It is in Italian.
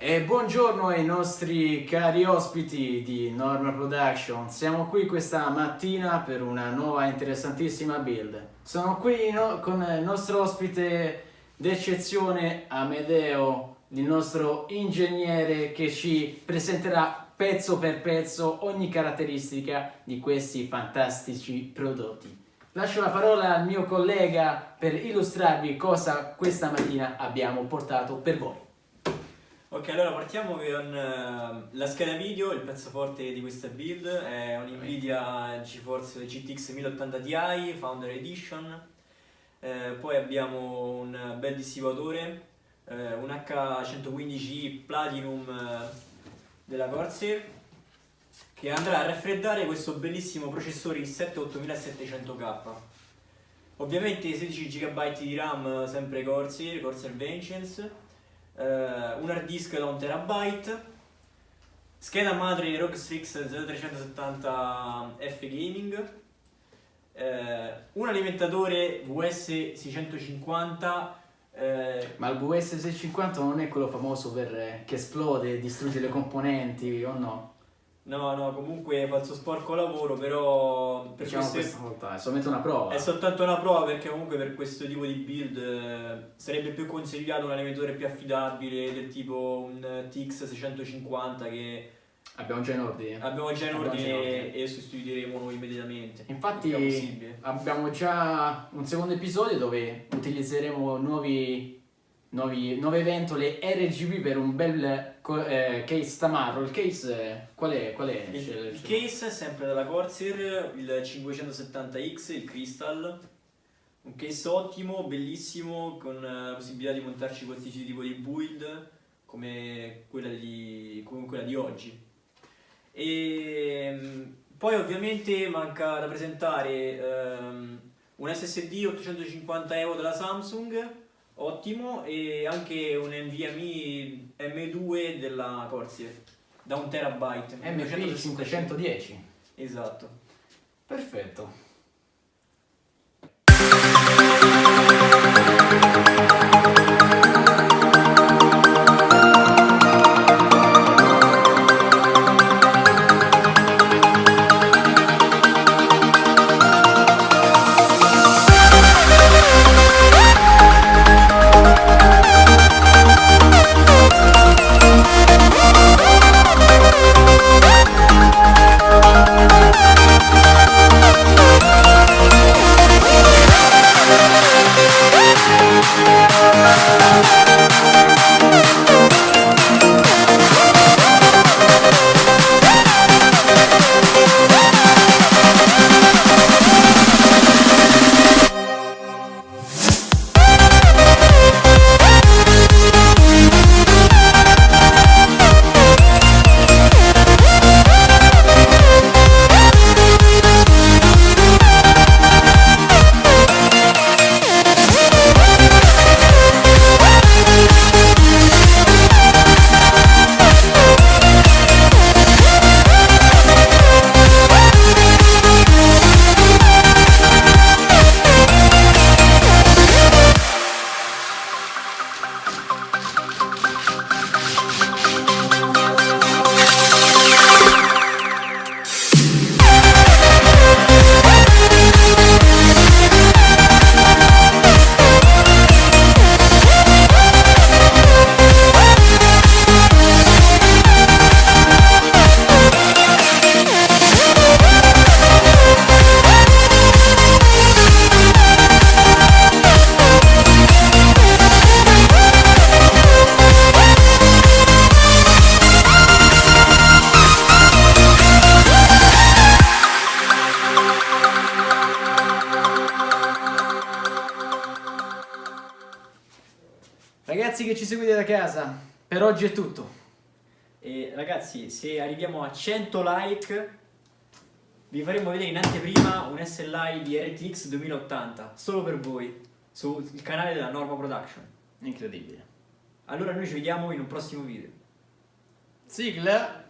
E buongiorno ai nostri cari ospiti di Norma Production. Siamo qui questa mattina per una nuova interessantissima build. Sono qui con il nostro ospite d'eccezione Amedeo, il nostro ingegnere che ci presenterà pezzo per pezzo ogni caratteristica di questi fantastici prodotti. Lascio la parola al mio collega per illustrarvi cosa questa mattina abbiamo portato per voi. Ok, allora partiamo con la scheda video. Il pezzo forte di questa build è un Nvidia GeForce GTX 1080 Ti Founder Edition. Poi abbiamo un bel dissipatore, un H115i Platinum della Corsair, che andrà a raffreddare questo bellissimo processore i7 8700K. Ovviamente 16 GB di RAM, sempre Corsair Vengeance. Un hard disk da 1 TB, scheda madre ROG Strix 0370F Gaming, un alimentatore VS 650. Ma il VS 650 non è quello famoso che esplode, distrugge le componenti o no? No, comunque falso sporco lavoro, però per Diciamo questa volta è solamente una prova. è soltanto una prova, perché comunque per questo tipo di build sarebbe più consigliato un alimentatore più affidabile del tipo un TX 650 che Abbiamo già in ordine. E sostituiremo noi immediatamente. Infatti il prima possibile. abbiamo già un secondo episodio dove utilizzeremo nuove ventole RGB per un bel case tamarro. Il case qual è? Il case è sempre della Corsair, il 570X, il Crystal. Un case ottimo, bellissimo, con la possibilità di montarci qualsiasi tipo di build come quella di oggi. E poi ovviamente manca da presentare un SSD 850 euro della Samsung, ottimo, e anche un NVMe M2 della Corsair da 1 TB, MP 510. Esatto. Perfetto. Ragazzi che ci seguite da casa, per oggi è tutto. E ragazzi, se arriviamo a 100 like vi faremo vedere in anteprima un SLI di RTX 2080 solo per voi sul canale della Norma Production. Incredibile. Allora noi ci vediamo in un prossimo video. Sigla.